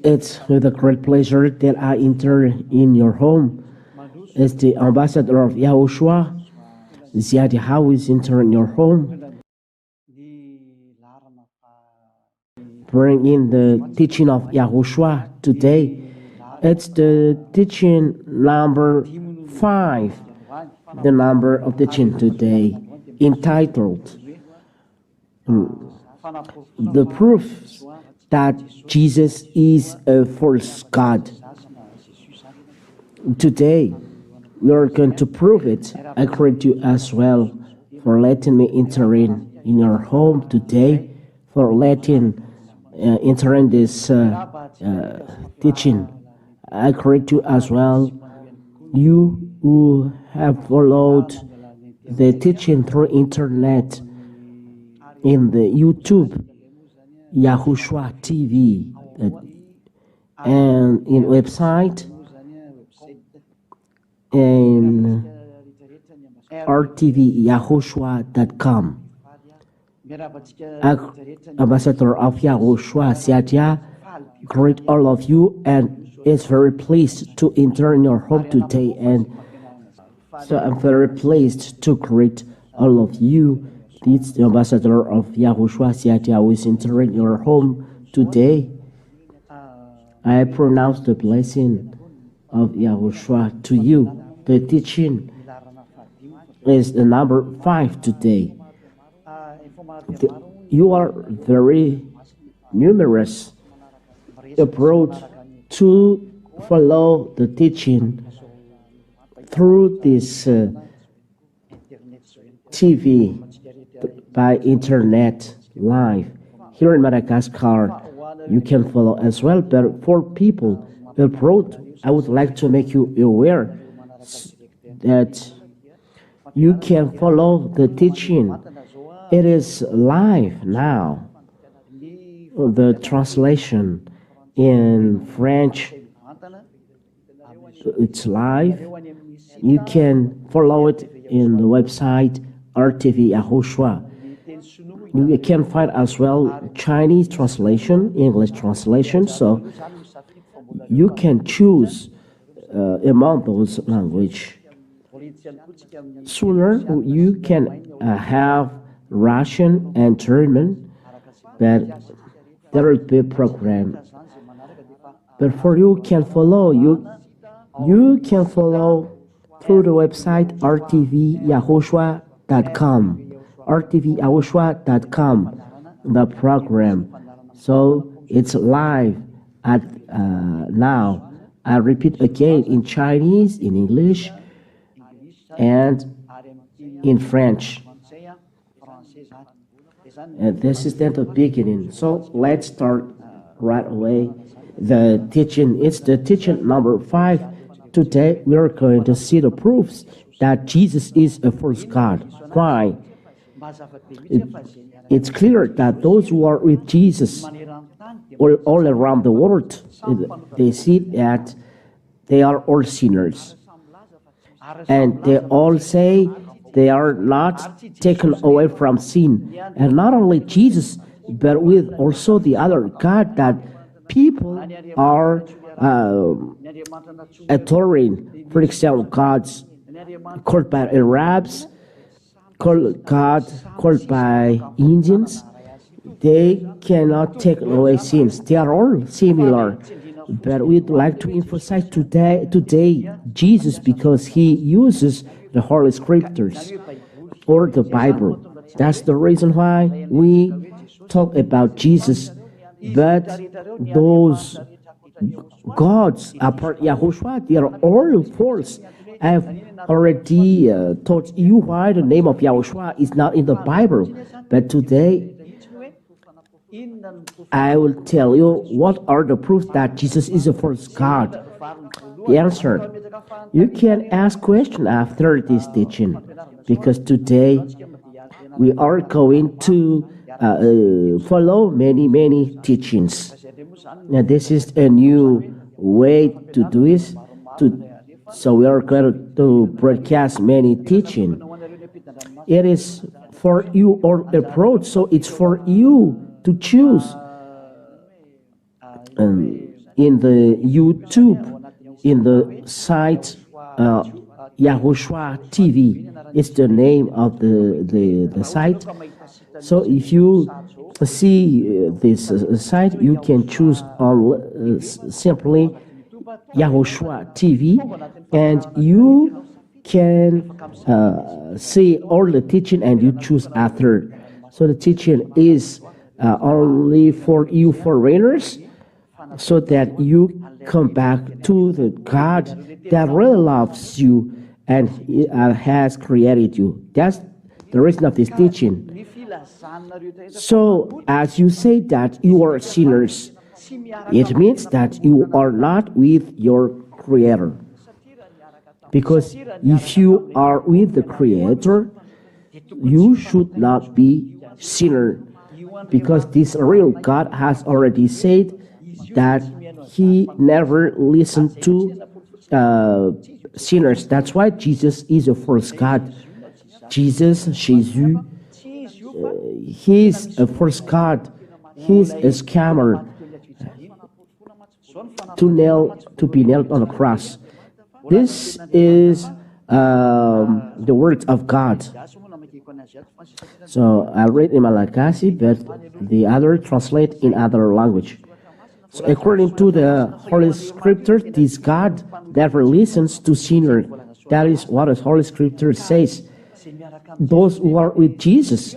It's with a great pleasure that I enter in your home as the ambassador of YAHOSHUAH. How is enter in your home, bring in the teaching of YAHOSHUAH today. It's the teaching number 5, the number of teaching today, entitled The Proof that Jesus is a false God. Today, we are going to prove it. I greet you as well for letting me enter in your home today, for letting enter in this teaching. I greet you as well, you who have followed the teaching through internet in the YouTube, YAHOSHUAH TV, and in website, and rtvyahoshua.com. Ambassador of YAHOSHUAH Siatia, greet all of you, and is very pleased to enter in your home today. And so I'm very pleased to greet all of you. It's the ambassador of YAHOSHUAH Siatia who is entering your home today. I pronounce the blessing of YAHOSHUAH to you. The teaching is the number 5 today. You are very numerous abroad to follow the teaching through this TV by internet live. Here in Madagascar, you can follow as well, but for people abroad, I would like to make you aware that you can follow the teaching. It is live now. The translation in French, it's live. You can follow it in the website RTV YAHOSHUAH. You can find as well Chinese translation, English translation, so you can choose among those languages. Sooner you can have Russian and German, but there will be a program. But for you can follow, you can follow through the website rtvyahoshua.com, rtvyahoshua.com, the program. So it's live at now. I repeat again, in Chinese, in English, and in French. And this is then the beginning. So let's start right away. The teaching, it's the teaching number 5. Today we are going to see the proofs that Jesus is a false God. Why? It's clear that those who are with Jesus all around the world, they see that they are all sinners. And they all say they are not taken away from sin. And not only Jesus, but with also the other God that people are adoring. For example, gods called by Arabs, called by Indians. They cannot take away sins. They are all similar. But we'd like to emphasize today Jesus, because he uses the Holy Scriptures or the Bible. That's the reason why we talk about Jesus. But those gods apart YAHOSHUAH, they are all false. I've already told you why the name of YAHOSHUAH is not in the Bible. But today I will tell you what are the proofs that Jesus is a false God. The answer: you can ask questions after this teaching, because today we are going to follow many teachings. Now this is a new way to do it. So we are going to broadcast many teaching. It is for you or abroad, so it's for you to choose in the YouTube, in the site YAHOSHUAH TV. It's the name of the site. So if you see this site, you can choose on simply YAHOSHUAH TV, and you can see all the teaching, and you choose after. So the teaching is only for you foreigners, so that you come back to the God that really loves you and has created you. That's the reason of this teaching. So as you say that you are sinners, it means that you are not with your Creator. Because if you are with the Creator, you should not be sinner. Because this real God has already said that He never listened to sinners. That's why Jesus is the first God. Jesus, He's a first God. He's a scammer to be nailed on the cross. This is the words of God. So I read in Malagasy, but the other translate in other language. So according to the Holy Scripture, this God never listens to sinners. That is what the Holy Scripture says. Those who are with Jesus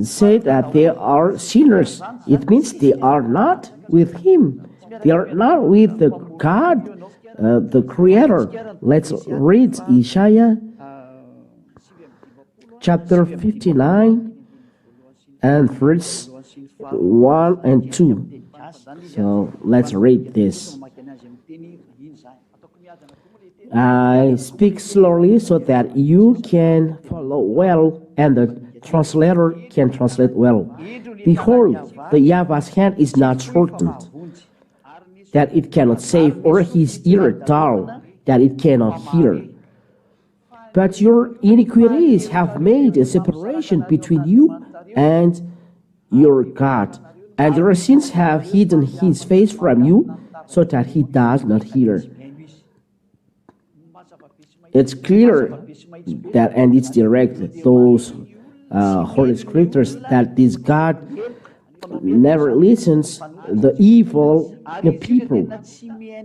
say that they are sinners. It means they are not with Him. They are not with the God, the Creator. Let's read Isaiah chapter 59 and verse 1 and 2. So let's read this. I speak slowly so that you can follow well, and the translator can translate well. Behold, the YAHVAH's hand is not shortened, that it cannot save, or his ear dull, that it cannot hear. But your iniquities have made a separation between you and your God, and your sins have hidden His face from you, so that He does not hear. It's clear that, and it's direct, those Holy Scriptures, that this God never listens the evil people,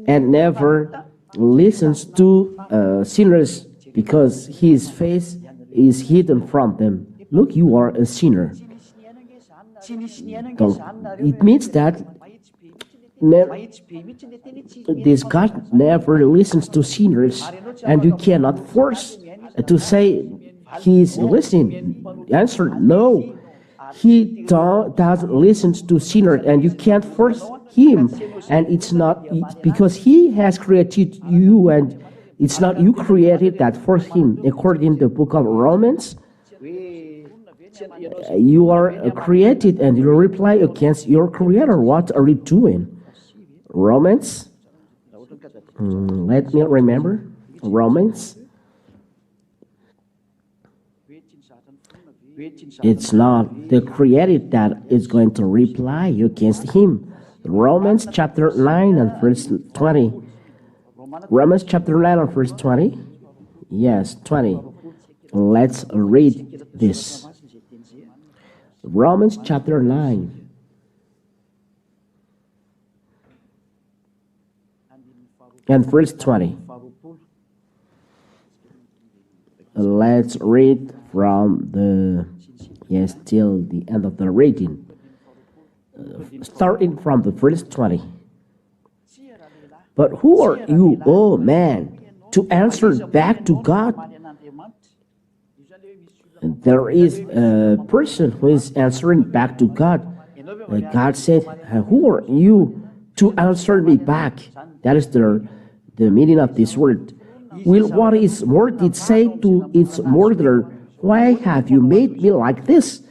and never listens to sinners, because His face is hidden from them. Look, you are a sinner. So it means that this God never listens to sinners, and you cannot force to say He's listening. The answer, no. He doesn't listen to sinners, and you can't force Him. And it's not because He has created you, and it's not you created that force Him. According to the book of Romans, you are created, and you reply against your Creator. What are you doing? Romans, let me remember, Romans, it's not the created that is going to reply against Him. Romans chapter 9 and verse 20. Romans chapter 9 and verse 20. Yes, 20. Let's read this. Romans chapter 9. And verse 20. Let's read from till the end of the reading. Starting from the verse 20. But who are you, oh man, to answer back to God? There is a person who is answering back to God. God said, who are you to answer me back? That is the meaning of this word. Will what his word did say to its murderer, why have you made me like this?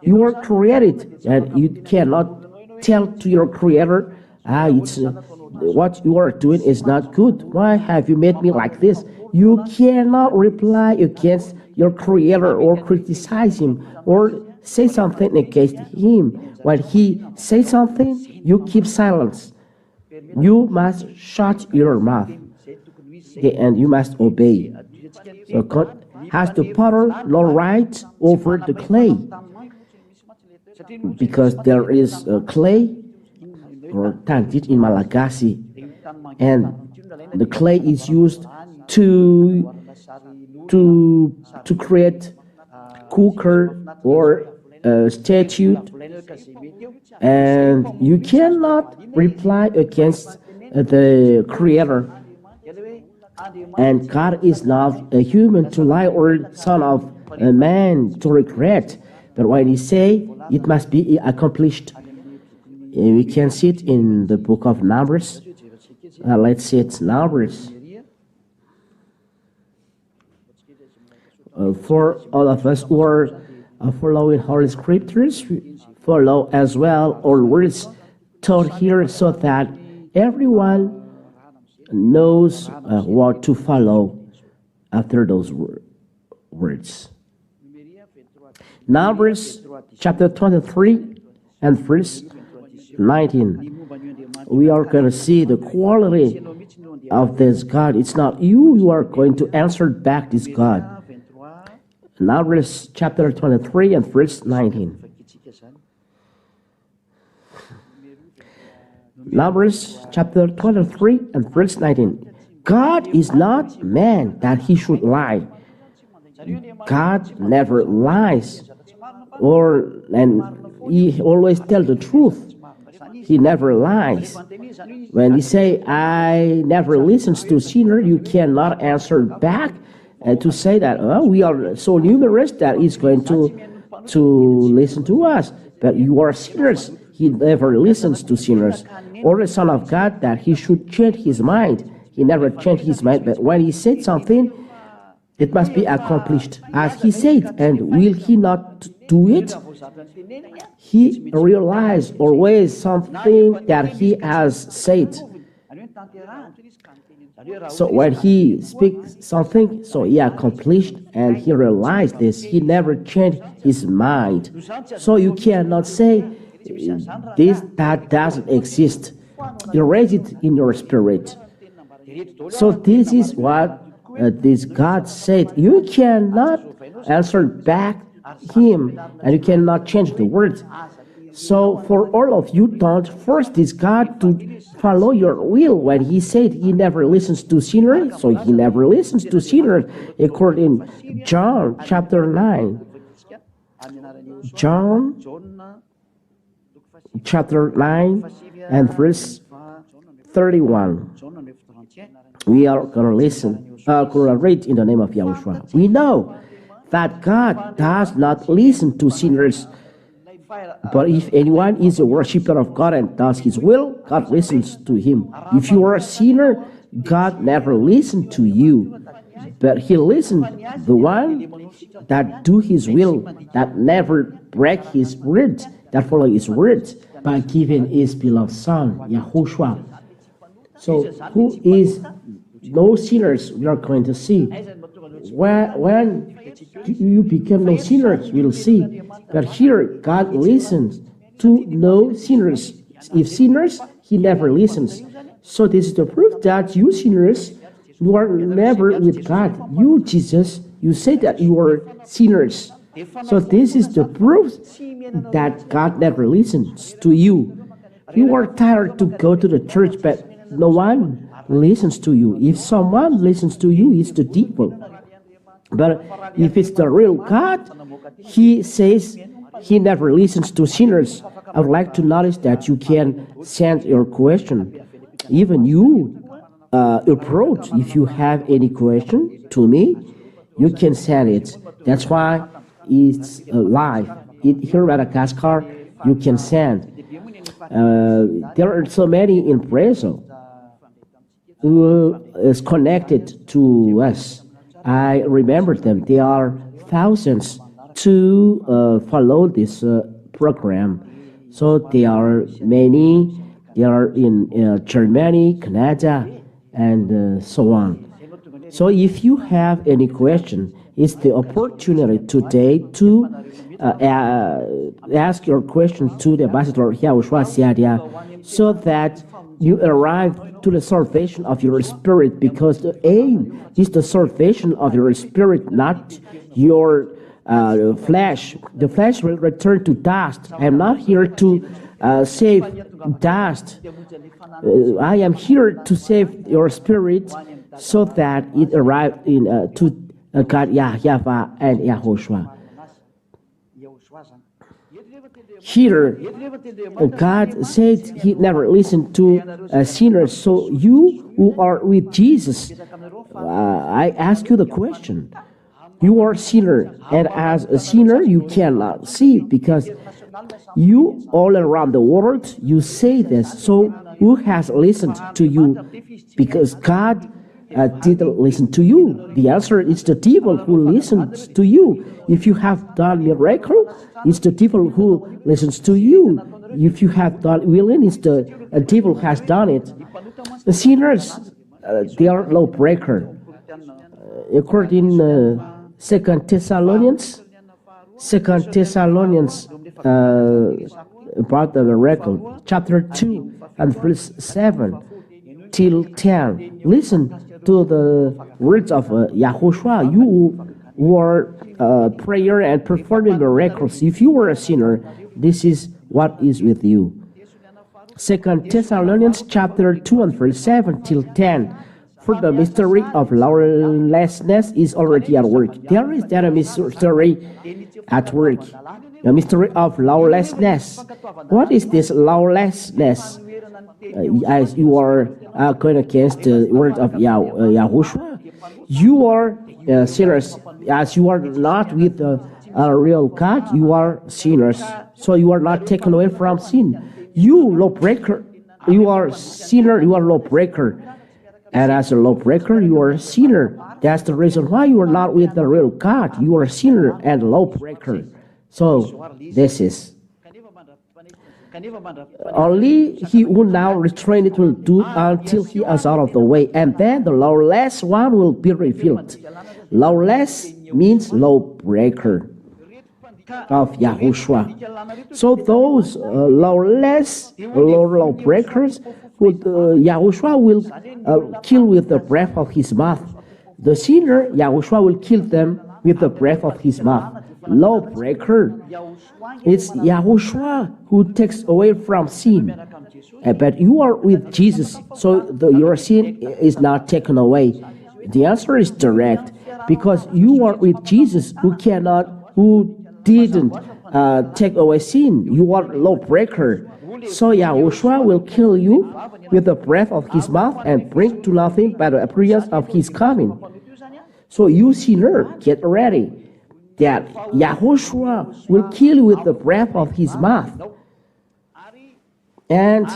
You are created, and you cannot tell to your Creator, what you are doing is not good. Why have you made me like this? You cannot reply against your Creator, or criticize Him, or say something against him. When he says something, you keep silence. You must shut your mouth, and you must obey. So God has the power, no right over the clay, because there is clay or tantit in Malagasy, and the clay is used to create cooker or statue, and you cannot reply against the Creator. And God is not a human to lie or son of a man to regret. But when He say, it must be accomplished. We can see it in the book of Numbers. Let's see it, Numbers. For all of us who are following Holy Scriptures, follow as well all words taught here, so that everyone knows what to follow after those words. Numbers chapter 23 and verse 19. We are going to see the quality of this God. It's not you who are going to answer back this God. Numbers chapter 23 and verse 19. Numbers chapter 23 and verse 19. God is not man that he should lie. God never lies, and he always tells the truth. He never lies. When he say, I never listens to sinner, you cannot answer back and to say that, oh, we are so numerous that he's going to listen to us. But you are sinners. He never listens to sinners. Or the Son of God, that he should change his mind. He never changed his mind. But when he said something, it must be accomplished as he said. And will he not do it? He realized always something that he has said. So when he speaks something, so he accomplished, and he realized this. He never changed his mind. So you cannot say this that doesn't exist. Erase it in your spirit. So this is what this God said. You cannot answer back him, and you cannot change the words. So for all of you, don't force this God to follow your will. When he said he never listens to sinners, so he never listens to sinners, according to John chapter 9. John chapter 9 and verse 31. We are going to listen, going to read in the name of Yahushua. We know that God does not listen to sinners, but if anyone is a worshiper of God and does his will, God listens to him. If you are a sinner, God never listened to you, but he listened the one that do his will, that never break his word, that follow his words, by giving his beloved Son, Yahushua. So who is no sinners, we are going to see. When you become no sinners, we'll see. But here, God listens to no sinners. If sinners, he never listens. So this is the proof that you sinners, you are never with God. You, Jesus, you say that you are sinners. So this is the proof that God never listens to you. You are tired to go to the church, but no one listens to you. If someone listens to you, it's the devil. But if it's the real God, he says he never listens to sinners. I would like to notice that you can send your question. Even you approach, if you have any question to me, you can send it. That's why it's live. Here at Madagascar, you can send. There are so many in Brazil who is connected to us. I remember them. There are thousands to follow this program. So there are many. They are in Germany, Canada, and so on. So if you have any question, it's the opportunity today to ask your question to the ambassador YAHOSHUAH Siadia, so that you arrive to the salvation of your spirit, because the aim is the salvation of your spirit, not your flesh. The flesh will return to dust. I am not here to save dust. I am here to save your spirit, so that it arrived in to God, YAHVAH and YAHOSHUAH. Here, God said He never listened to sinners. So you who are with Jesus, I ask you the question. You are a sinner, and as a sinner, you cannot see, because you all around the world, you say this. So who has listened to you? Because God didn't listen to you. The answer is the devil who listens to you. If you have done miracle, it's the devil who listens to you. If you have done willing, it's the devil has done it. The sinners, they are lawbreaker. According to 2 Thessalonians, about the miracle, chapter 2 and verse 7 till 10. Listen to the words of YAHOSHUAH. You were prayer and performing miracles. If you were a sinner, this is what is with you. 2 Thessalonians chapter 2 and verse 7 till 10. For the mystery of lawlessness is already at work. There is that a mystery at work. The mystery of lawlessness. What is this lawlessness? As you are going against the word of YAHOSHUAH, you are sinners. As you are not with a real God, you are sinners. So you are not taken away from sin. You lawbreaker, you are sinner, you are lawbreaker. And as a lawbreaker, you are a sinner. That's the reason why you are not with the real God. You are a sinner and lawbreaker. So this is. Only he who now restrained it will do until he is out of the way, and then the lawless one will be revealed. Lawless means lawbreaker of YAHOSHUAH. So those lawbreakers, YAHOSHUAH will kill with the breath of his mouth. The sinner, YAHOSHUAH will kill them with the breath of his mouth. Lawbreaker, it's YAHOSHUAH who takes away from sin. But you are with Jesus, so your sin is not taken away. The answer is direct, because you are with Jesus, who didn't take away sin. You are lawbreaker. So YAHOSHUAH will kill you with the breath of his mouth and bring to nothing by the appearance of his coming. So you sinner, get ready, that YAHOSHUAH will kill you with the breath of his mouth and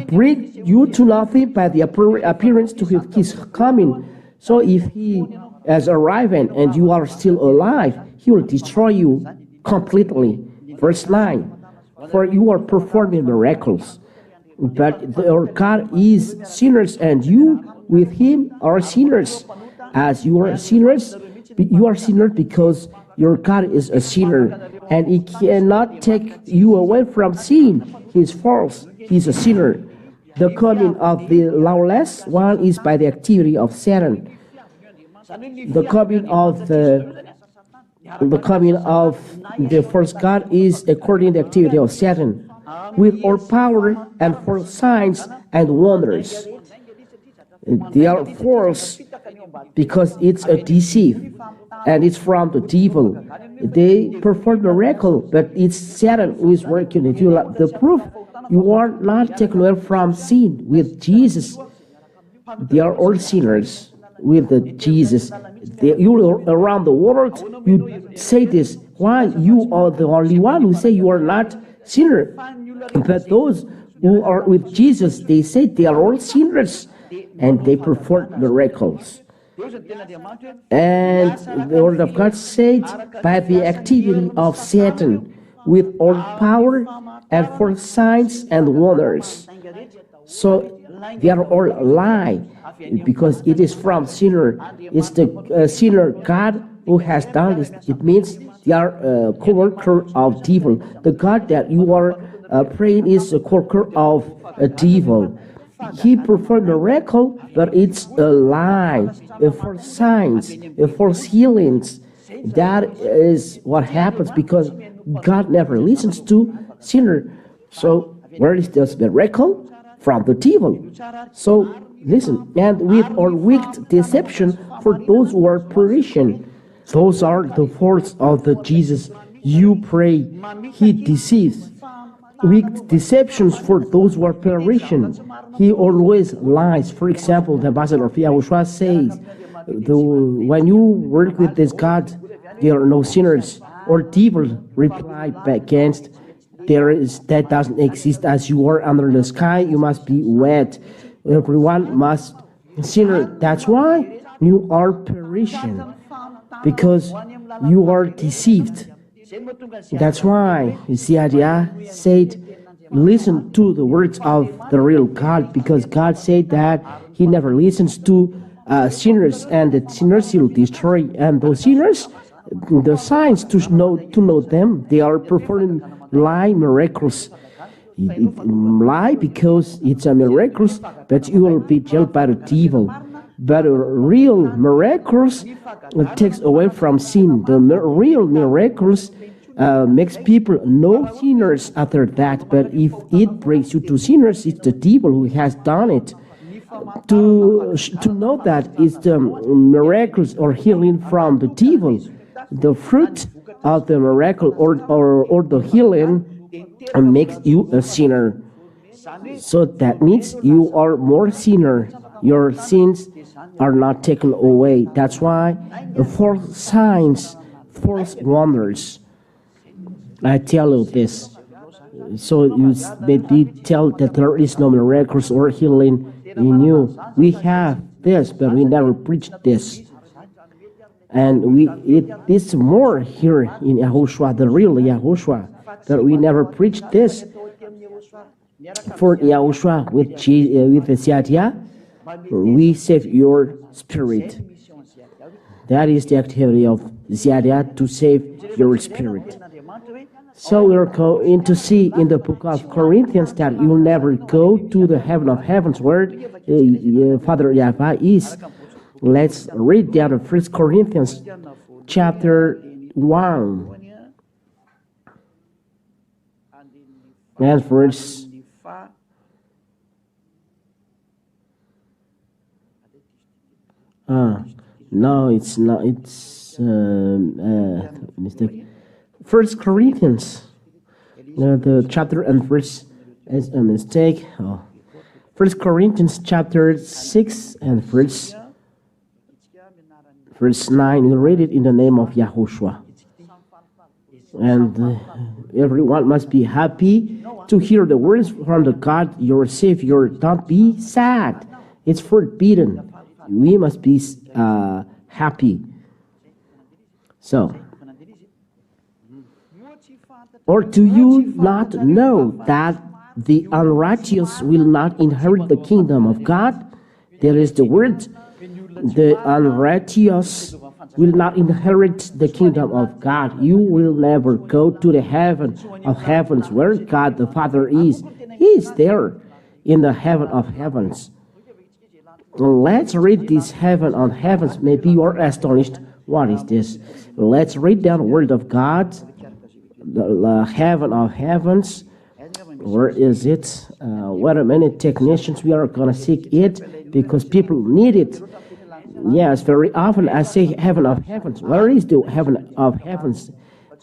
bring you to nothing by the appearance to his coming. So if he has arrived and you are still alive, he will destroy you completely. Verse 9. For you are performing miracles, but your God is sinners, and you with him are sinners. As you are sinners, you are sinners because your God is a sinner, and he cannot take you away from sin. He is false. He is a sinner. The coming of the lawless one is by the activity of Satan. The coming of the first God is according to the activity of Satan, with all power and for signs and wonders. They are false because it's a deceit, and it's from the devil. They perform miracle, but it's Satan who is working. If you like the proof, you are not taken away from sin with Jesus. They are all sinners with Jesus. You around the world, you say this. Why? You are the only one who say you are not sinner. But those who are with Jesus, they say they are all sinners, and they perform miracles. And the word of God said, by the activity of Satan, with all power and for signs and wonders. So they are all a lie, because it is from sinner. It's the sinner God who has done this. It means They are co-worker of devil. The God that you are praying is a co-worker of devil. He performed a miracle, but it's a lie, for signs, for healings. That is what happens because God never listens to sinner. So where is this miracle? From the devil. So listen, and with or wicked deception for those who are perishing. Those are the faults of the Jesus you pray. He deceives. Wicked deceptions for those who are perishing. He always lies. For example, the ambassador of YAHOSHUAH says, when you work with this God, there are no sinners. Or devil reply back against, that doesn't exist. As you are under the sky, you must be wet. Everyone must sinner. That's why you are perishing, because you are deceived. That's why YAHVAH said, listen to the words of the real God, because God said that He never listens to sinners, and the sinners He will destroy. And those sinners, the signs to know them, they are performing lie miracles. Lie because it's a miracles, but you will be jailed by the devil. But real miracles takes away from sin. The real miracles makes people no sinners after that. But if it brings you to sinners, it's the devil who has done it. To know that it's the miracles or healing from the devil, the fruit of the miracle or the healing makes you a sinner. So that means you are more sinner. Your sins are not taken away. That's why false signs, false wonders. I tell you this. So you maybe tell that there is no miracles or healing in you. We have this, but we never preach this. And it is more here in YAHOSHUAH, the real YAHOSHUAH, that we never preach this. For YAHOSHUAH with YAHVAH, we save your spirit. That is the activity of YAHVAH, to save your spirit. So we're going to see in the book of Corinthians that you'll never go to the heaven of heavens where Father YAHVAH is. Let's read down 1 Corinthians chapter 1 and verse no, it's not. It's mistake. 1 Corinthians, the chapter and verse is a mistake. 1 Corinthians chapter 6 and verse 9. We read it in the name of YAHOSHUAH. And everyone must be happy to hear the words from the God, your Savior. Don't be sad. It's forbidden. We must be happy. So, or do you not know that the unrighteous will not inherit the kingdom of God? There is the word, the unrighteous will not inherit the kingdom of God. You will never go to the heaven of heavens where God the Father is. He is there in the heaven of heavens. Let's read this heaven of heavens. Maybe you are astonished. What is this? Let's read down the word of God. The heaven of heavens. Where is it? Wait a minute, technicians. We are going to seek it because people need it. Yes, very often I say heaven of heavens. Where is the heaven of heavens?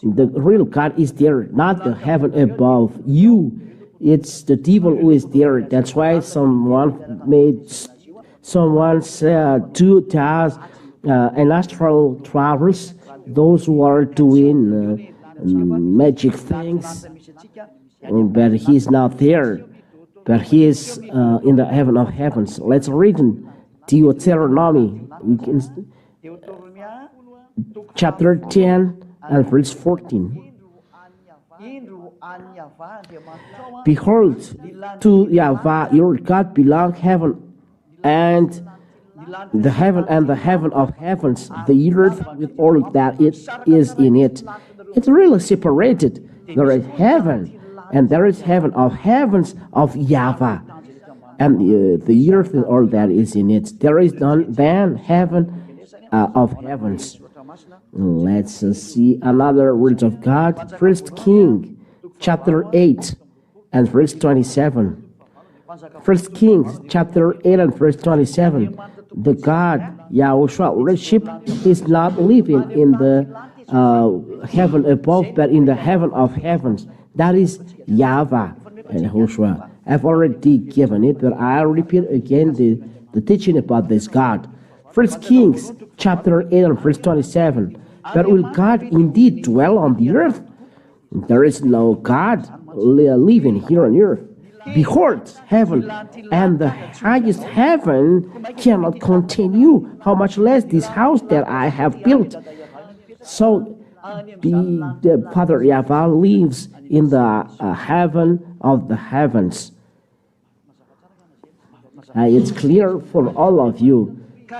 The real God is there, not the heaven above you. It's the devil who is there. That's why someone said 2,000 astral travels, those who are doing magic things, but he's not there, but he is in the heaven of heavens. Let's read in Deuteronomy, chapter 10 and verse 14. Behold, to YAHVAH your God belong heaven and the heaven and the heaven of heavens, the earth with all that it is in it. It's really separated. There is heaven, and there is heaven of heavens of YAHVAH, and the earth with all that is in it. There is none than heaven of heavens. Let's see another word of God. 1 Kings chapter 8 and verse 27. 1 Kings chapter 8 and verse 27. The God YAHOSHUAH worship is not living in the heaven above, but in the heaven of heavens. That is YAHVAH and YAHOSHUAH. I've already given it, but I'll repeat again the teaching about this God. 1 Kings chapter 8 and verse 27. But will God indeed dwell on the earth? There is no God living here on earth. Behold, heaven and the highest heaven cannot contain you, how much less this house that I have built. So the Father YAHVAH lives in the heaven of the heavens. It's clear for all of you.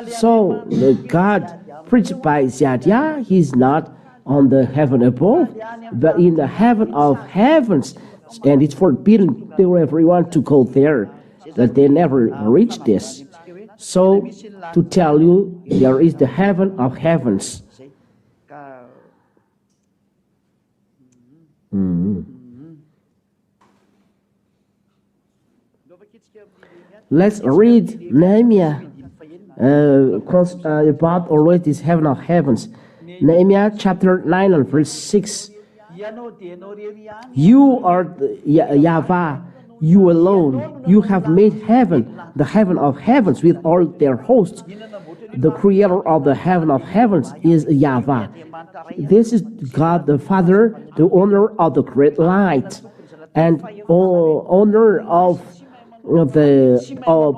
So the God preached by Zadiah, he's not on the heaven above, but in the heaven of heavens, and it's forbidden to everyone to go there, that they never reach this. So to tell you, there is the heaven of heavens. Let's read Nehemiah about always this heaven of heavens. Nehemiah chapter 9 and verse 6. You are YAHVAH, you alone. You have made heaven, the heaven of heavens with all their hosts. The creator of the heaven of heavens is YAHVAH. This is God the Father, the owner of the great light, and owner of the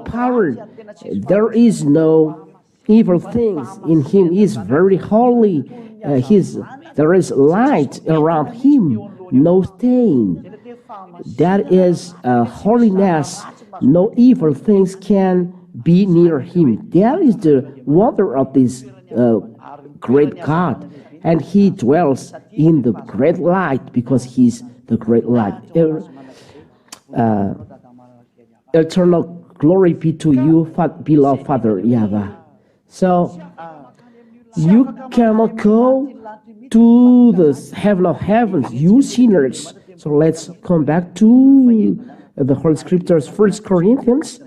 power. There is no evil things in him. He is very holy. There is light around him, no stain. That is holiness. No evil things can be near him. That is the wonder of this great God. And he dwells in the great light because he's the great light. Eternal glory be to you, beloved Father YAHVAH. So you cannot go to the heaven of heavens, you sinners. So let's come back to the Holy Scriptures, 1 Corinthians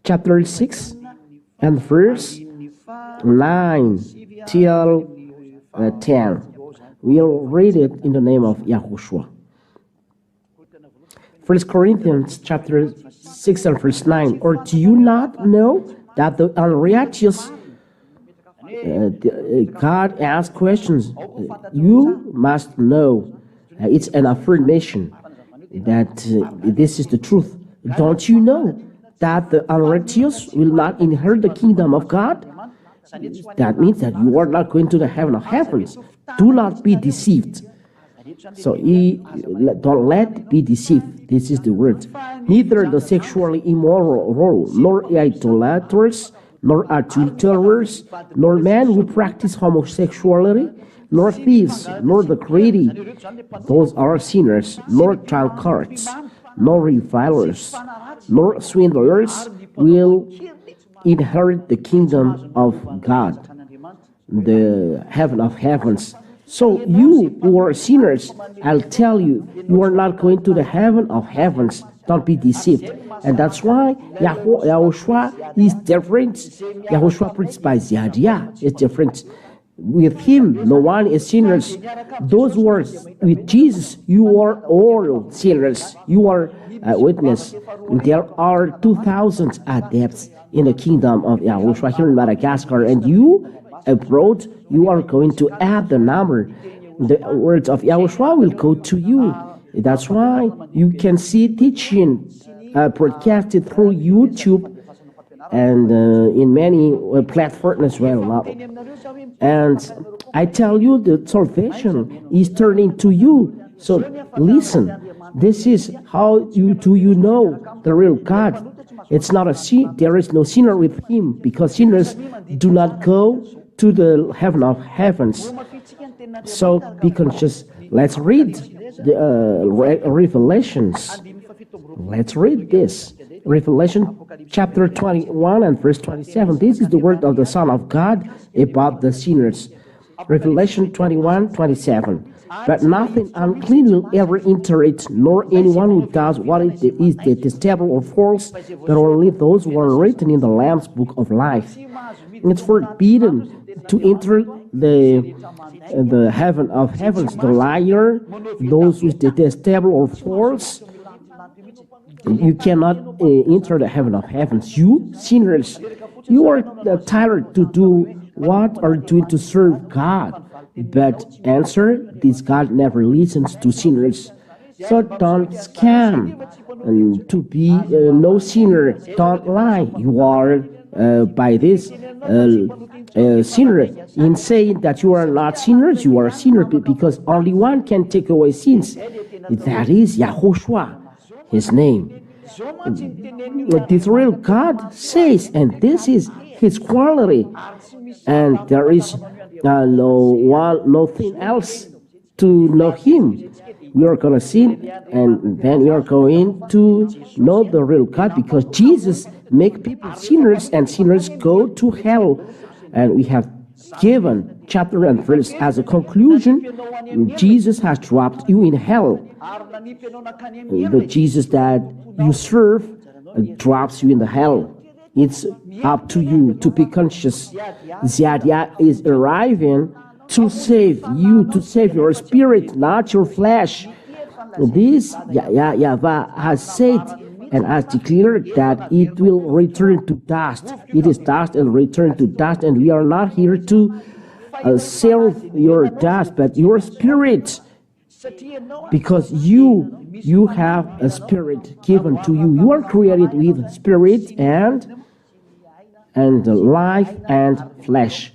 chapter 6 and verse 9 till 10. We'll read it in the name of YAHOSHUAH. 1 Corinthians chapter 6 and verse 9. Or do you not know that the unrighteous God asks questions? You must know. It's an affirmation that this is the truth. Don't you know that the unrighteous will not inherit the kingdom of God? That means that you are not going to the heaven of heavens. Do not be deceived. So don't let be deceived. This is the word. Neither the sexually immoral, nor idolaters, nor adulterers, nor men who practice homosexuality, nor thieves, nor the greedy, those are sinners, nor drunkards, nor revilers, nor swindlers will inherit the kingdom of God, the heaven of heavens. So you who are sinners, I'll tell you, you are not going to the heaven of heavens. Don't be deceived. And that's why YAHOSHUAH is different. YAHOSHUAH preached by Zadiah is different. With him, no one is sinners. Those words with Jesus, you are all sinners. You are a witness. There are 2,000 adepts in the kingdom of YAHOSHUAH here in Madagascar, and you abroad, you are going to add the number. The words of YAHOSHUAH will go to you. That's why you can see teaching broadcasted through YouTube and in many platforms as well. And I tell you, the salvation is turning to you. So listen, This is how you know the real God. It's not a sin. There is no sinner with him, because sinners do not go to the heaven of heavens. So be conscious. Let's read the Revelations. Let's read this. Revelation chapter 21 and verse 27. This is the word of the Son of God about the sinners. Revelation 21:27. But nothing unclean will ever enter it, nor anyone who does what is detestable or false, but only those who are written in the Lamb's book of life. It's forbidden to enter the heaven of heavens, the liar, those who is detestable or false. You cannot enter the heaven of heavens. You sinners, you are tired to do what are doing to serve God. But answer, this God never listens to sinners. So don't scam. And to be no sinner, don't lie. You are by this sinner. In saying that you are not sinners, you are a sinner, because only one can take away sins. That is YAHOSHUAH, his name. This real God says, and this is his quality. And there is nothing else to know him. We are going to sin, and then we are going to know the real God, because Jesus make people sinners, and sinners go to hell. And we have given chapter and verse as a conclusion. Jesus has dropped you in hell. The Jesus that you serve drops you in the hell. It's up to you to be conscious. YAHVAH is arriving to save you, to save your spirit, not your flesh. This YAHVAH has said and has declared that it will return to dust. It is dust and return to dust, and we are not here to save your dust, but your spirit, because you have a spirit given to you. You are created with spirit and life and flesh.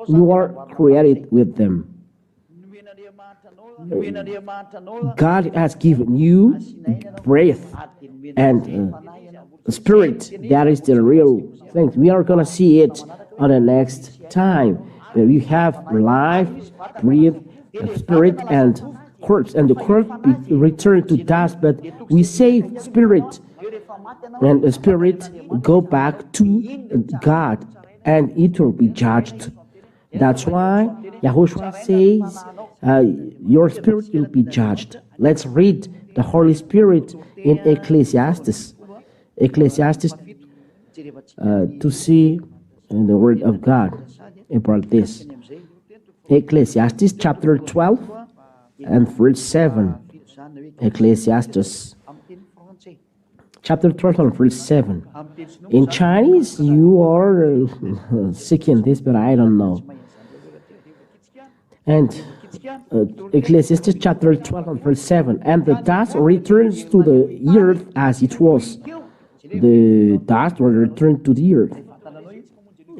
You are created with them. God has given you breath and spirit. That is the real thing. We are going to see it on the next time. We have life, breath, spirit, and corpse. And the corpse return to dust, but we save spirit. And the spirit go back to God, and it will be judged. That's why YAHOSHUAH says your spirit will be judged. Let's read the Holy Spirit in Ecclesiastes. Ecclesiastes to see in the Word of God about this. Ecclesiastes chapter 12 and verse 7. Ecclesiastes chapter 12 and verse 7. In Chinese, you are seeking this, but I don't know. And Ecclesiastes chapter 12 and verse 7. And the dust returns to the earth as it was. The dust will return to the earth.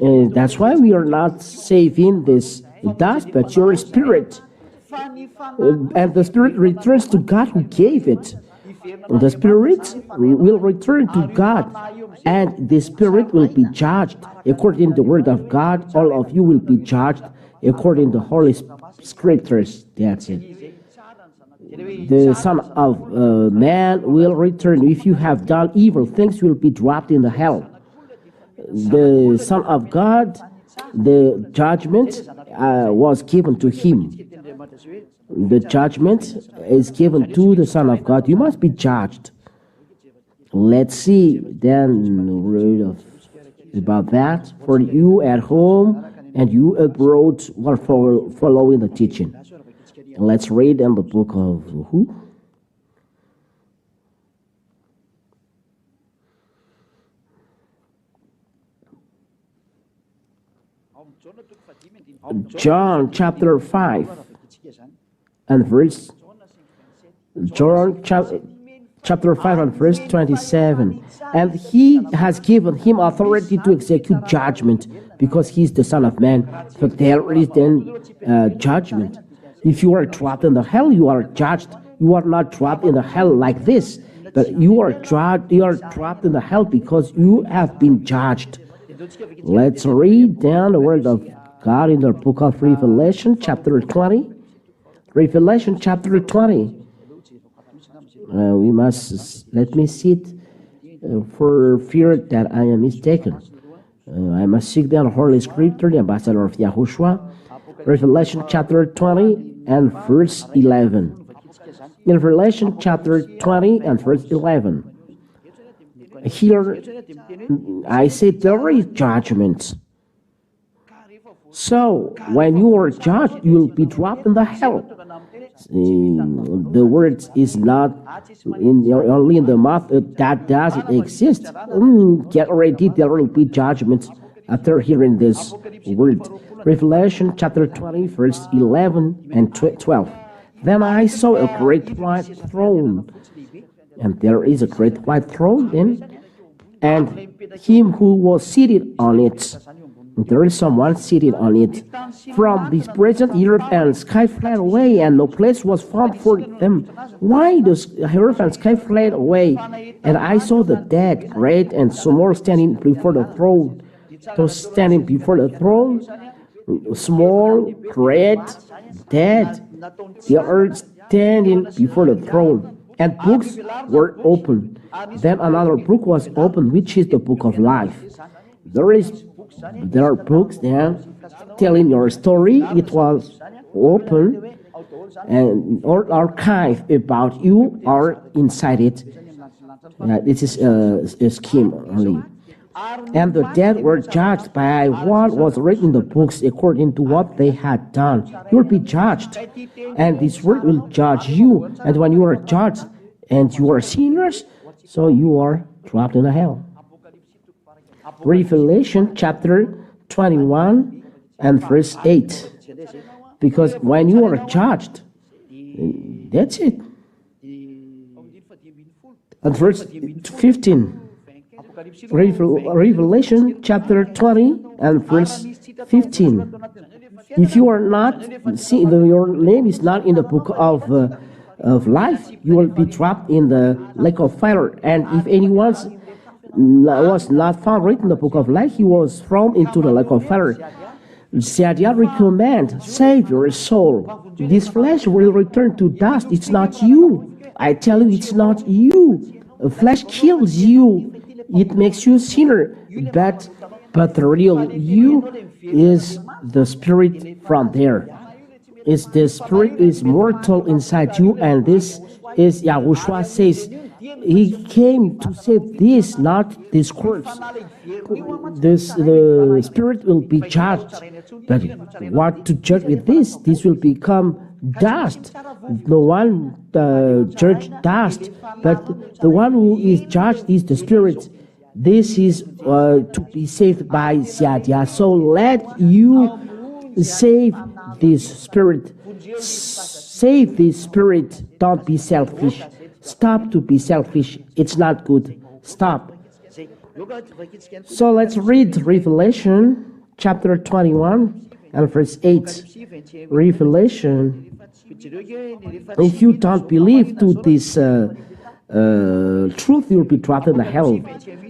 And that's why we are not saving this dust, but your spirit. And the spirit returns to God who gave it. The spirit will return to God, and the spirit will be judged. According to the word of God, all of you will be judged according to the Holy Scriptures. That's it. The Son of Man will return. If you have done evil things, you will be dropped in the hell. The Son of God, the judgment was given to him. The judgment is given to the Son of God. You must be judged. Let's see then read about that for you at home and you abroad who are following the teaching. Let's read in the book of who? John chapter 5 and verse John chapter 5 and verse 27. And he has given him authority to execute judgment, because he is the Son of Man. So there is then judgment. If you are trapped in the hell, you are judged. You are not dropped in the hell like this, but you are dropped in the hell because you have been judged. Let's read down the word of God in the book of Revelation, chapter 20. Revelation, chapter 20. Let me sit for fear that I am mistaken. I must seek down Holy Scripture, the ambassador of YAHOSHUAH. Revelation chapter 20 and verse 11. In Revelation chapter 20 and verse 11. Here, I say there is judgment. So, when you are judged, you will be dropped in the hell. The word is not only in the mouth, that doesn't exist. Get ready, there will be judgment after hearing this word. Revelation chapter 20, verse 11 and 12. Then I saw a great white throne, and there is a great white throne then, and him who was seated on it. There is someone seated on it. From this present earth and sky fled away, and no place was found for them. Why does earth and sky fled away? And I saw the dead, great and small, standing before the throne. Those standing before the throne, small, great, dead, they are standing before the throne. And books were opened. Then another book was opened, which is the book of life. There are books there telling your story. It was open, and all archive about you are inside it. This is a scheme only. And the dead were judged by what was written in the books according to what they had done. You will be judged, and this word will judge you. And when you are judged and you are sinners, so you are dropped in the hell. Revelation chapter 21 and verse 8. Because when you are judged, that's it. And verse 15. Revelation chapter 20 and verse 15. If you are not, your name is not in the book of life, you will be dropped in the lake of fire. And if anyone was not found written in the book of life, he was thrown into the lake of fire. Sadia recommend, save your soul. This flesh will return to dust. It's not you. I tell you, it's not you. Flesh kills you. It makes you a sinner. But the real you is the spirit from there. It's the spirit is mortal inside you, and this is YAHOSHUAH says he came to save this, not this corpse. The spirit will be judged, but what to judge with this? This will become dust. No one judge dust, but the one who is judged is the spirit. This is to be saved by Sadia. So let you save this spirit. Save this spirit. Don't be selfish. Stop to be selfish. It's not good. Stop. So let's read Revelation chapter 21 and verse 8. Revelation. If you don't believe to this truth, you'll be dropped in the hell.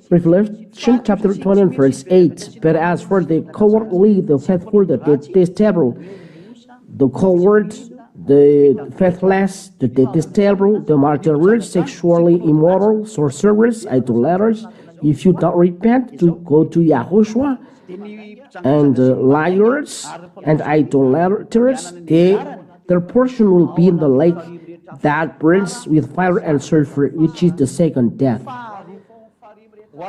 Revelation chapter 20 and verse 8. But as for the cowardly, the faithful, the detestable, the coward, the faithless, the detestable, the murderers, sexually immoral, sorcerers, idolaters, if you don't repent, to go to YAHOSHUAH, and liars and idolaters, their portion will be in the lake that burns with fire and sulfur, which is the second death.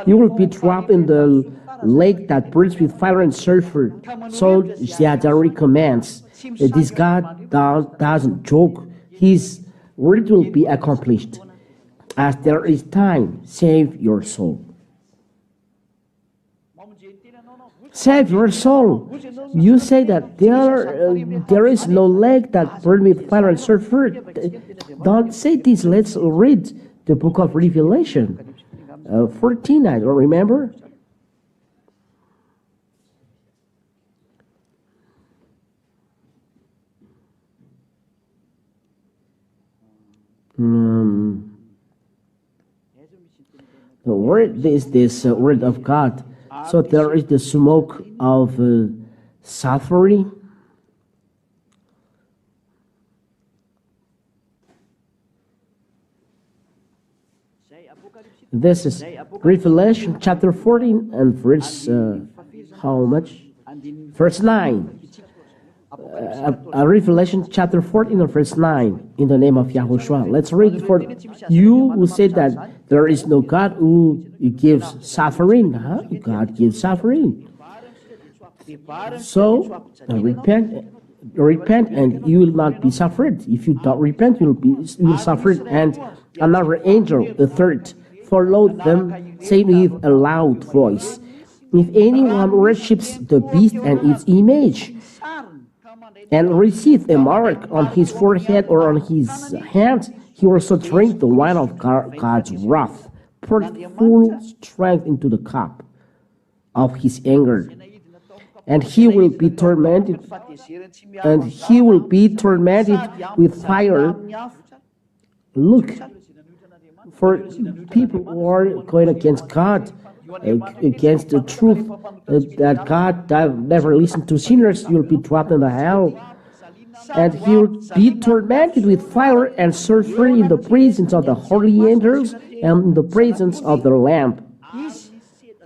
You will be dropped in the lake that burns with fire and sulfur. So Yahweh recommends that this God doesn't joke. His word will be accomplished. As there is time, save your soul. Save your soul. You say that there is no lake that burns with fire and sulfur. Don't say this. Let's read the book of Revelation 14. I don't remember. The word is this word of God. So there is the smoke of suffering. This is Revelation chapter 14 and verse how much? Verse 9. Revelation chapter 14 and verse 9 in the name of YAHOSHUAH. Let's read it for you who say that there is no God who gives suffering. Huh? God gives suffering. So repent and you will not be suffered. If you don't repent, you will suffer. And another angel, the third, followed them, saying with a loud voice, if anyone worships the beast and its image, and receives a mark on his forehead or on his hand, he will also drink the wine of God's wrath, poured full strength into the cup of his anger. And he will be tormented, with fire. Look, for people who are going against God, against the truth, that God never listened to sinners, you will be dropped in the hell. And he will be tormented with fire and sulfur in the presence of the holy angels and in the presence of the Lamb.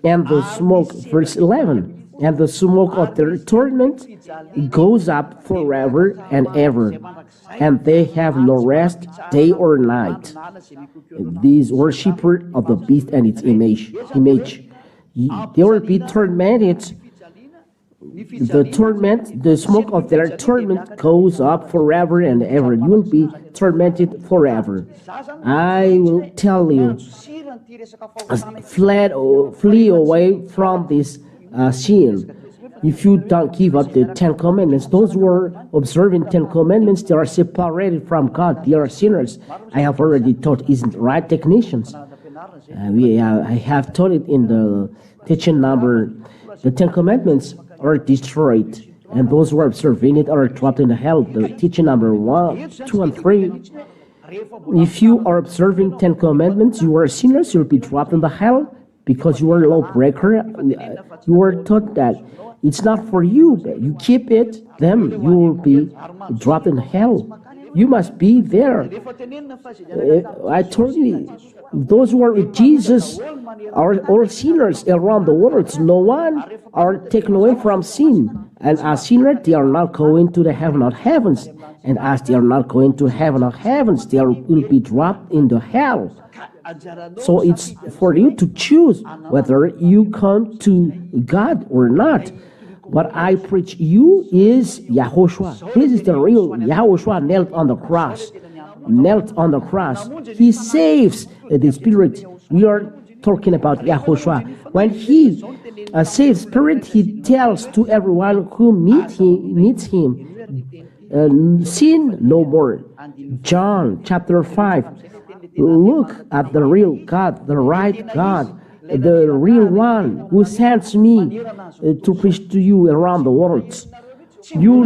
And the smoke, verse 11, and the smoke of their torment goes up forever and ever, and they have no rest day or night. These worshippers of the beast and its image, they will be tormented. The smoke of their torment goes up forever and ever. You will be tormented forever. I will tell you, flee away from this sin. If you don't give up the 10 Commandments, those who are observing 10 Commandments, they are separated from God. They are sinners. I have already taught, isn't right, technicians? I have taught it in the teaching number. The 10 Commandments are destroyed, and those who are observing it are dropped in the hell. The teaching number 1, 2, and 3. If you are observing 10 Commandments, you are sinners, you'll be dropped in the hell because you are a lawbreaker. You were taught that it's not for you, but you keep it, then you will be dropped in hell. You must be there. I told you, those who are with Jesus are all sinners around the world. No one are taken away from sin. And as sinners, they are not going to the heaven of heavens. And as they are not going to heaven of heavens, they will be dropped into hell. So it's for you to choose whether you come to God or not. What I preach you is YAHOSHUAH. This is the real YAHOSHUAH nailed on the cross. Nailed on the cross. He saves the spirit. We are talking about YAHOSHUAH. When he saves spirit, he tells to everyone who meets him, sin no more. John chapter 5. Look at the real God, the right God, the real one who sends me to preach to you around the world. You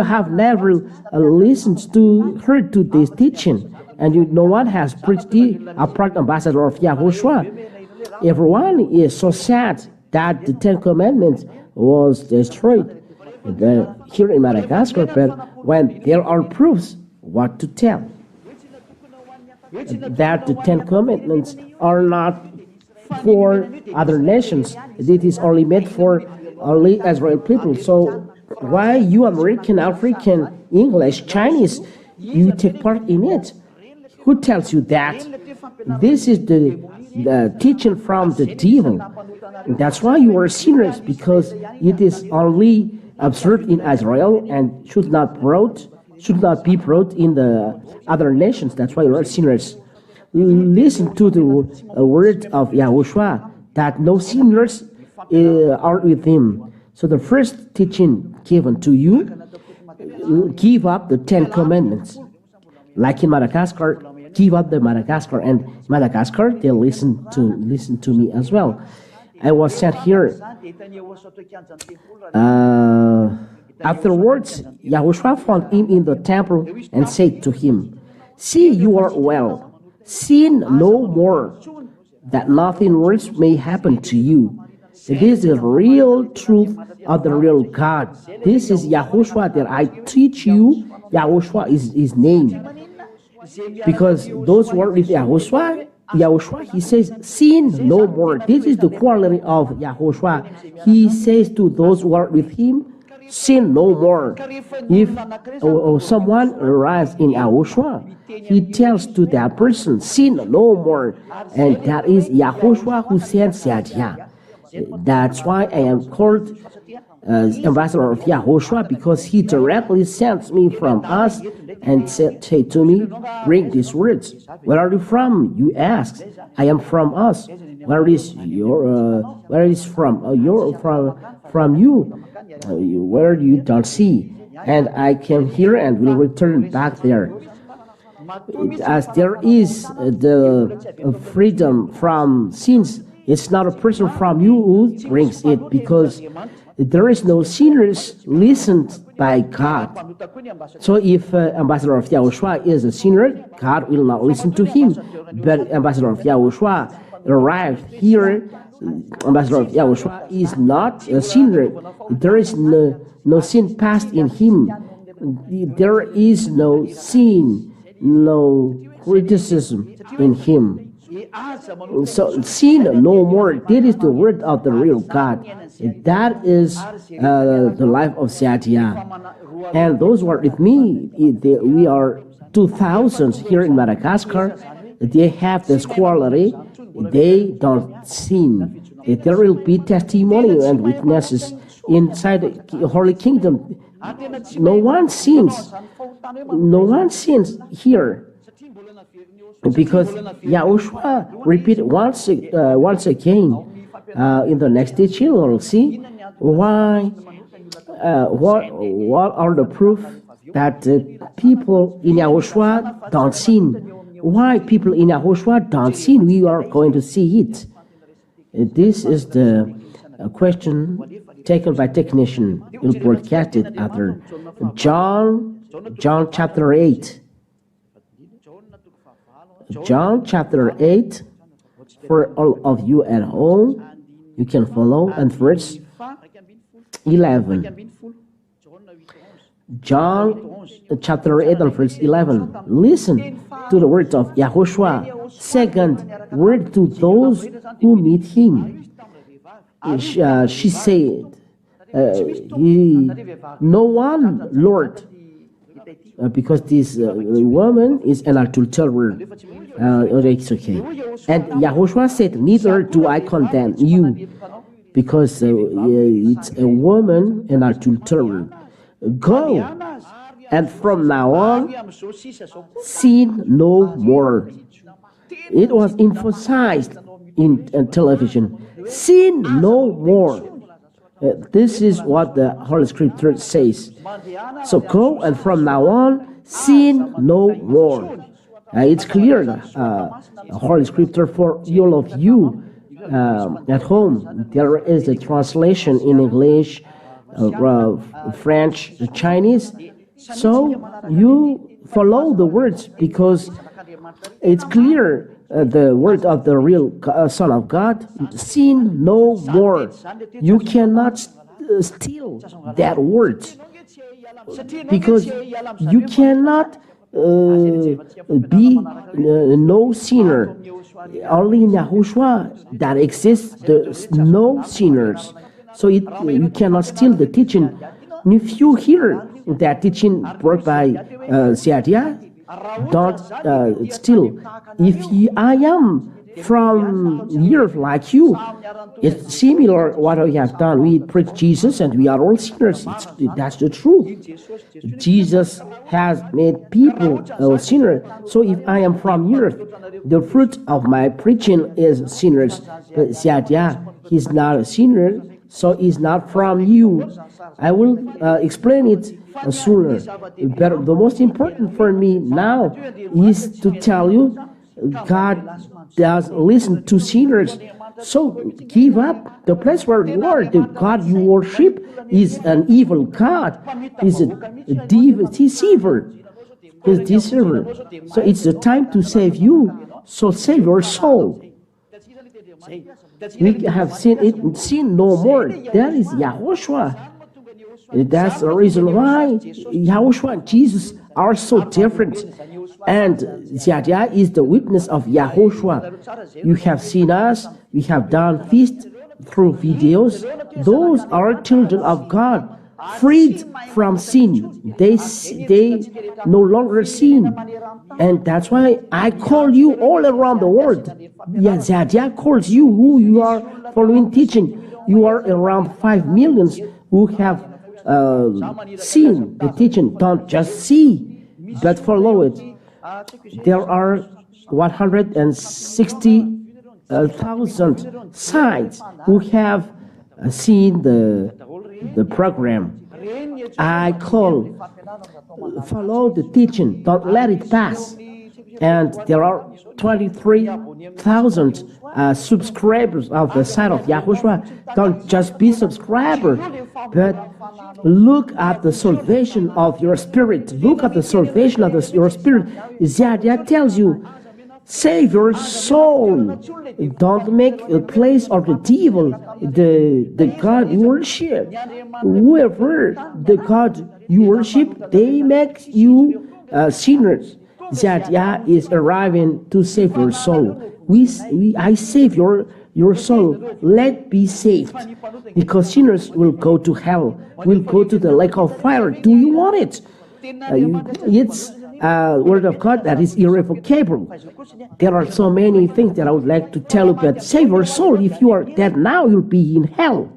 have never heard to this teaching, and no one has preached a part ambassador of YAHOSHUAH. Everyone is so sad that the 10 Commandments was destroyed here in Madagascar, but when there are proofs, what to tell? That the 10 Commandments are not for other nations. It is only made for only Israel people. So why you American, African, English, Chinese, you take part in it? Who tells you that? This is the teaching from the devil. That's why you are sinners, because it is only observed in Israel and should not be brought in the other nations. That's why you are sinners. Listen to the word of YAHOSHUAH, that no sinners are with him. So the first teaching given to you, give up the 10 Commandments. Like in Madagascar, give up the Madagascar. And Madagascar, they listen to me as well. I was sent here. Afterwards, YAHOSHUAH found him in the temple and said to him, see, you are well. Sin no more, that nothing worse may happen to you. This is the real truth of the real God. This is Yahushua that I teach you. Yahushua is his name. Because those who are with Yahushua, he says, sin no more. This is the quality of Yahushua. He says to those who are with him, sin no more. If someone arrives in Yahushua, he tells to that person, sin no more. And that is Yahushua who sends Yadia. That's why I am called ambassador of Yahushua, because he directly sends me from us and say to me, bring these words. Where are you from? You ask. I am from us. Where is from? From you. Where you don't see. And I came here and will return back there. As there is the freedom from sins, it's not a person from you who brings it, because there is no sinners listened by God. So if ambassador of Yahushua is a sinner, God will not listen to him. But ambassador of Yahushua arrived here. Ambassador of Yahushua is not a sinner. There is no sin past in him. There is no sin, no criticism in him. So sin no more. That is the word of the real God. That is the life of Satya. And those who are with me, we are 2,000 here in Madagascar. They have this quality. They don't sin. There will be testimony and witnesses inside the Holy Kingdom. No one sins. No one sins here. Because Yahushua repeat once again in the next teaching, we'll see why. What are the proof that people in Yahushua don't sin? Why people in Yahushua don't sin? We are going to see it. This is the question taken by technician. We'll broadcast it after John chapter 8. John chapter 8, for all of you at home, you can follow, and verse 11. John chapter 8 and verse 11. Listen to the words of Yahushua. Second word to those who meet him. She said, no one, Lord, because this woman is an adulterer. It's okay. And Yahushua said, neither do I condemn you, because it's a woman, an adulterer. Go, and from now on, sin no more. It was emphasized in television. Sin no more. This is what the Holy Scripture says. So go, and from now on, sin no more. It's clear, Holy Scripture for all of you at home. There is a translation in English, French, Chinese. So you follow the words, because it's clear. The word of the real Son of God, sin no more. You cannot steal that word, because you cannot be no sinner. Only in Yahushua that exists no sinners. So you cannot steal the teaching. If you hear that teaching brought by Satya, don't steal. If I am from here like you, it's similar what we have done. We preach Jesus and we are all sinners. That's the truth. Jesus has made people sinners. So if I am from here, the fruit of my preaching is sinners. But Satya, he's not a sinner, so he's not from you. I will explain it sooner. But the most important for me now is to tell you, God does listen to sinners. So give up the place where you are. The God you worship is an evil God. He's a deceiver. He's a deceiver. So it's the time to save you. So save your soul. We have seen it, seen no more. That is Yahushua. That's the reason why Yahushua and Jesus are so different. And Ziadia is the witness of Yahushua. You have seen us, we have done feast through videos. Those are children of God, freed from sin. They no longer sin. And that's why I call you all around the world. Ziadia calls you who you are following teaching. You are around 5 million who have seen the teaching. Don't just see, but follow it. There are 160,000 sites who have seen the program. I call, follow the teaching, don't let it pass. And there are 23,000 subscribers of the site of Yahushua. Don't just be subscriber, but look at the salvation of your spirit. Look at the salvation of your spirit. Ziadia tells you, save your soul. Don't make a place of the devil, the God you worship. Whoever the God you worship, they make you sinners. Ziadia is arriving to save your soul. I save your soul. Let be saved. Because sinners will go to hell, will go to the lake of fire. Do you want it? It's word of God that is irrevocable. There are so many things that I would like to tell you, but save your soul. If you are dead now, you'll be in hell.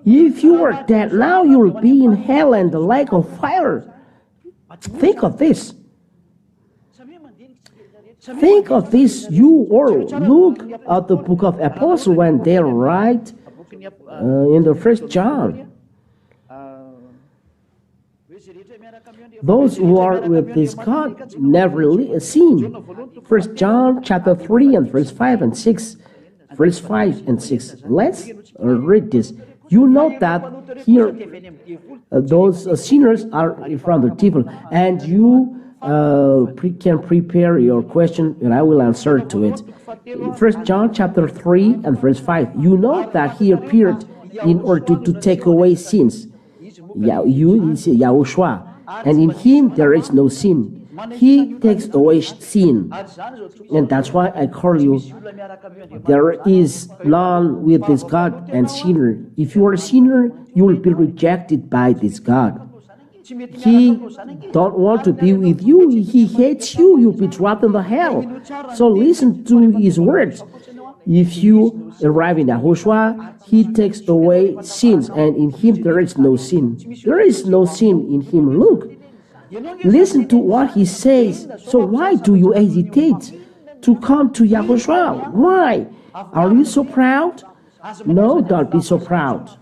If you are dead now, you'll be in hell and the lake of fire. Think of this. Think of this, you or look at the book of Apostles when they write in the 1 John. Those who are with this God never seen. 1 John chapter 3 and verse 5 and 6. Verse 5 and 6. Let's read this. You know that here those sinners are from the devil, and you can prepare your question and I will answer to it. 1 John chapter 3 and verse 5. You know that he appeared in order to take away sins. Yahushua. And in him there is no sin. He takes away sin. And that's why I call you. There is none with this God and sinner. If you are a sinner, you will be rejected by this God. He don't want to be with you. He hates you. You'll be dropped in the hell. So listen to his words. If you arrive in Yahushua, he takes away sins, and in him there is no sin. There is no sin in him. Look. Listen to what he says. So why do you hesitate to come to Yahushua? Why? Are you so proud? No, don't be so proud.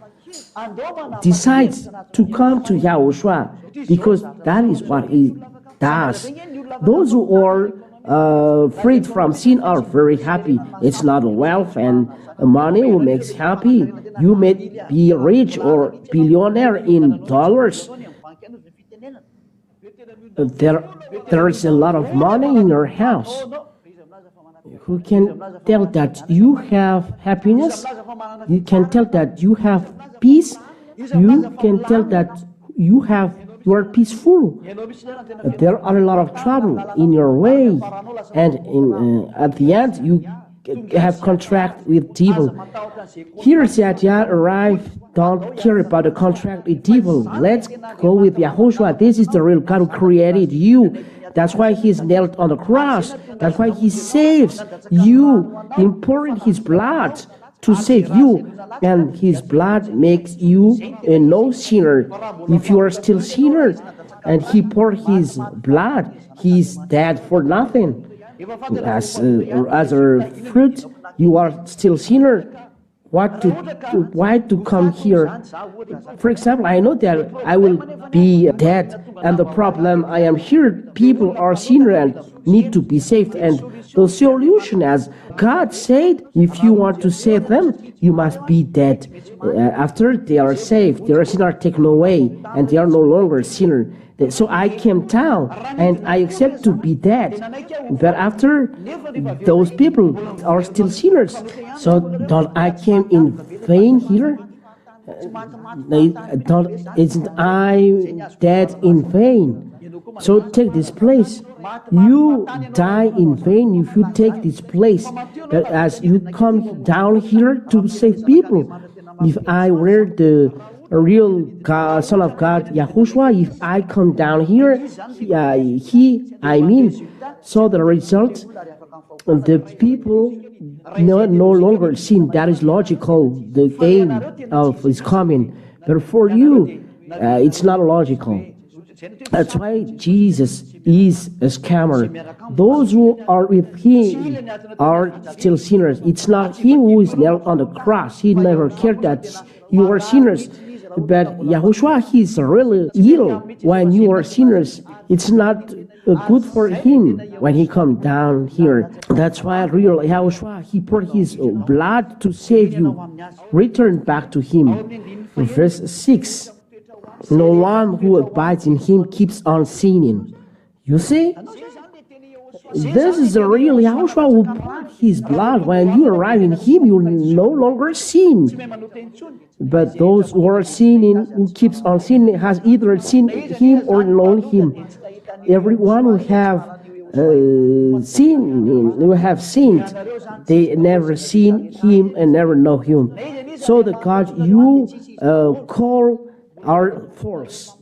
Decide to come to Yahushua, because that is what he does. Those who are freed from sin are very happy. It's not wealth and money who makes happy. You may be rich or billionaire in dollars. There is a lot of money in your house. Who can tell that you have happiness? You can tell that you have peace. You can tell that you are peaceful. There are a lot of trouble in your way, and at the end you have contract with devil. Here Ziadia arrived. Don't care about the contract with devil. Let's go with Yahushua. This is the real God who created you. That's why he's nailed on the cross. That's why he saves you, pouring his blood to save you. And his blood makes you a no sinner. If you are still sinner and he poured his blood, he is dead for nothing. As a fruit, you are still sinner. Why to come here? For example, I know that I will be dead, and the problem I am here, people are sinner and need to be saved, and the solution as God said, if you want to save them, you must be dead. After they are saved, their sin are taken away, and they are no longer sinner. So I came down, and I accept to be dead. But after, those people are still sinners. So don't I came in vain here? Isn't I dead in vain? So take this place. You die in vain if you take this place. As you come down here to save people. If I were the real God, Son of God, Yahushua, if I come down here, so the result, the people no longer sin. That is logical, the aim of his coming. But for you, it's not logical. That's why Jesus is a scammer. Those who are with him are still sinners. It's not him who is nailed on the cross. He never cared that you are sinners. But Yahushua, he is really ill when you are sinners. It's not good for him when he comes down here. That's why real Yahushua, he poured his blood to save you. Return back to him. Verse 6. No one who abides in him keeps on sinning. You see? This is the real Yahushua who poured his blood. When you arrive in him, you no longer sin. But those who are sinning, who keeps on sinning, has either seen him or known him. Everyone who have sinned, they never seen him and never know him. So the God you call are false.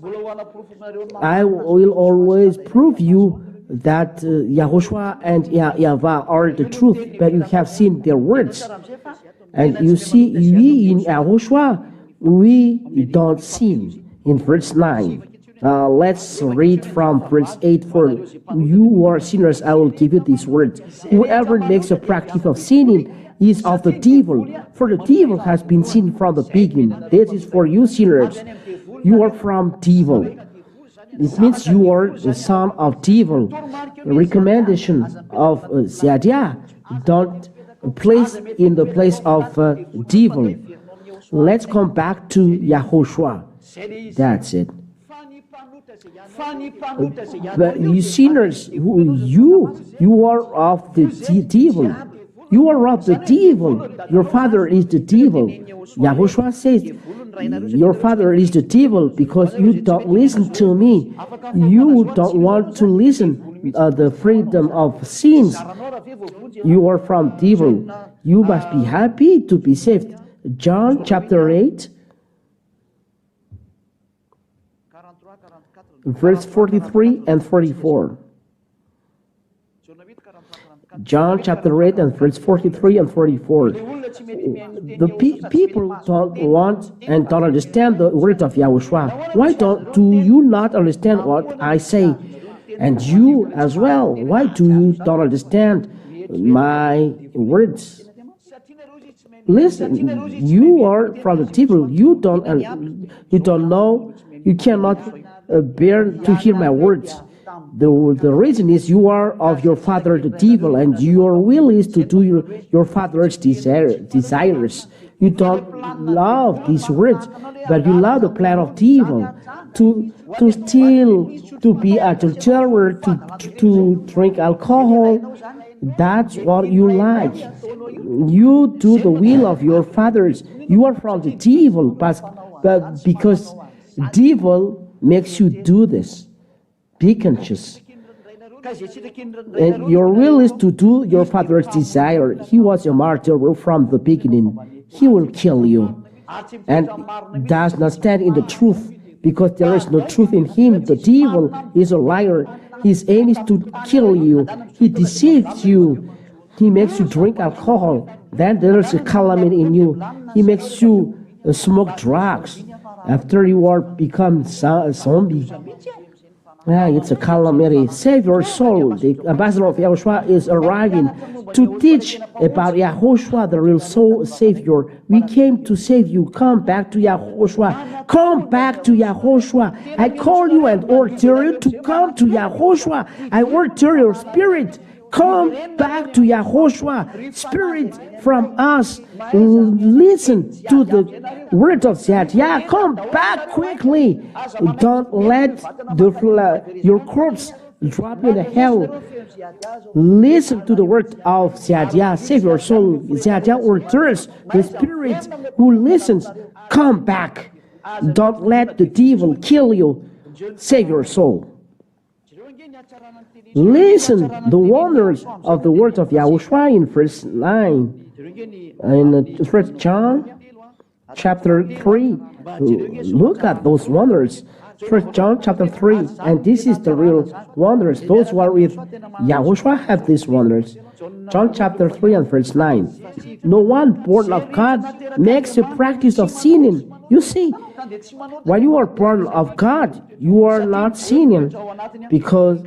I will always prove you that Yahushua and YAHVAH are the truth, but you have seen their words. And you see, we in Yahushua, we don't sin. In verse 9. Let's read from verse 8. For you who are sinners, I will give you these words. Whoever makes a practice of sinning is of the devil, for the devil has been sin from the beginning. This is for you sinners. You are from devil. It means you are the son of devil. The recommendation of Ziadia, don't place in the place of devil. Let's come back to Yahushua. That's it. But you sinners, you are of the devil. You are of the devil. Your father is the devil. Yahushua says, your father is the devil because you don't listen to me. You don't want to listen the freedom of sins. You are from devil. You must be happy to be saved. John chapter 8. Verse 43 and 44. John chapter 8 and verse 43 and 44. The people don't want and don't understand the words of Yahushua. Why do you not understand what I say? And you as well. Why do you don't understand my words? Listen, you are from the devil. You don't know. You cannot bear to hear my words. The reason is you are of your father the devil, and your will is to do your father's desires. You don't love these words, but you love the plan of devil, to steal, to be adulterer, to drink alcohol. That's what you like. You do the will of your fathers. You are from the devil, but because devil makes you do this. Be conscious. And your will is to do your father's desire. He was a martyr from the beginning. He will kill you. And does not stand in the truth, because there is no truth in him. The devil is a liar. His aim is to kill you. He deceives you. He makes you drink alcohol. Then there is a calamity in you. He makes you smoke drugs. After you are become a zombie. It's a calamity. Save your soul. The ambassador of Yahushua is arriving to teach about Yahushua, the real soul Savior. We came to save you. Come back to Yahushua. Come back to Yahushua. I call you and order you to come to Yahushua. I order your spirit. Come back to Yahushua. Spirit from us, listen to the word of Ziadia. Come back quickly. Don't let your corpse drop in the hell. Listen to the word of Ziadia. Save your soul. Ziadia orders the spirit who listens, come back. Don't let the devil kill you. Save your soul. Listen the wonders of the word of Yahushua in verse 9. In 1 John chapter 3. Look at those wonders. 1 John chapter 3. And this is the real wonders. Those who are with Yahushua have these wonders. John chapter 3 and verse 9. No one born of God makes a practice of sinning. You see, when you are born of God, you are not sinning, because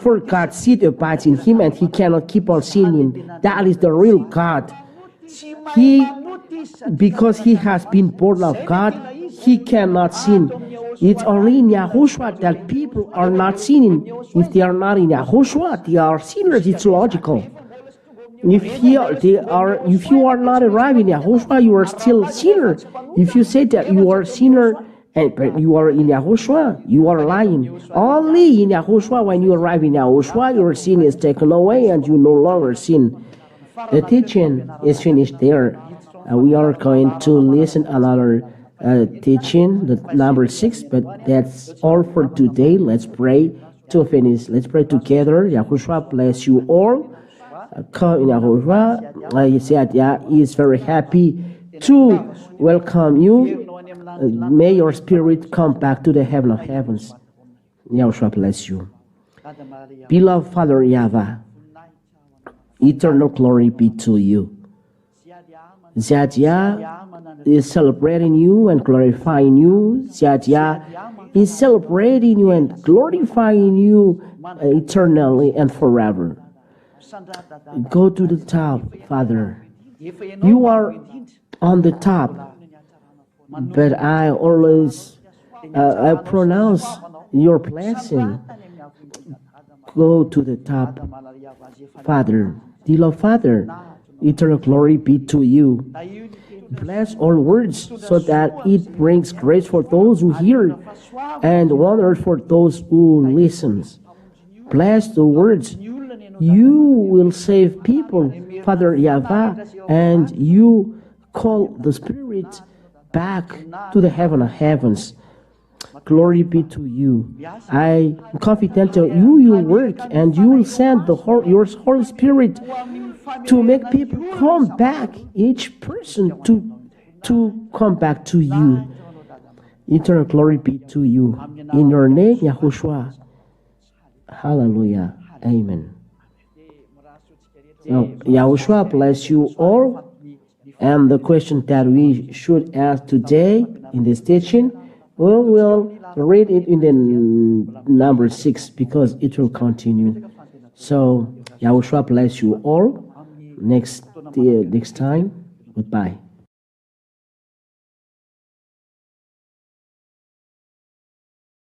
for God's seed abides in him and he cannot keep on sinning. That is the real God. Because he has been born of God, he cannot sin. It's only in Yahushua that people are not sinning. If they are not in Yahushua, they are sinners. It's logical. If you are not arrived in Yahushua, you are still a sinner. If you say that you are a sinner but you are in Yahushua, you are lying. Only in Yahushua, when you arrive in Yahushua, your sin is taken away and you no longer sin. The teaching is finished there. We are going to listen another teaching, the number 6, but that's all for today. Let's pray to finish. Let's pray together. Yahushua bless you all. Come in Yahushua. Ziadia is very happy to welcome you. May your spirit come back to the heaven of heavens. Yahushua bless you. Beloved Father YAHVAH, eternal glory be to you. Ziadia is celebrating you and glorifying you. Ziadia is celebrating you and glorifying you eternally and forever. Go to the top, Father. You are on the top, but I always I pronounce your blessing. Go to the top, Father. Dear Father, eternal glory be to you. Bless all words so that it brings grace for those who hear and wonder for those who listens. Bless the words. You will save people, Father YAHVAH, and you call the Spirit back to the heaven of heavens. Glory be to you. I am confident that you will work and you will send your Holy Spirit to make people come back, each person to come back to you. Eternal glory be to you. In your name, Yahushua. Hallelujah. Amen. Now, Yahushua bless you all. And the question that we should ask today in this teaching, we'll read it in the number 6 because it will continue. So, Yahushua bless you all. Next time, goodbye.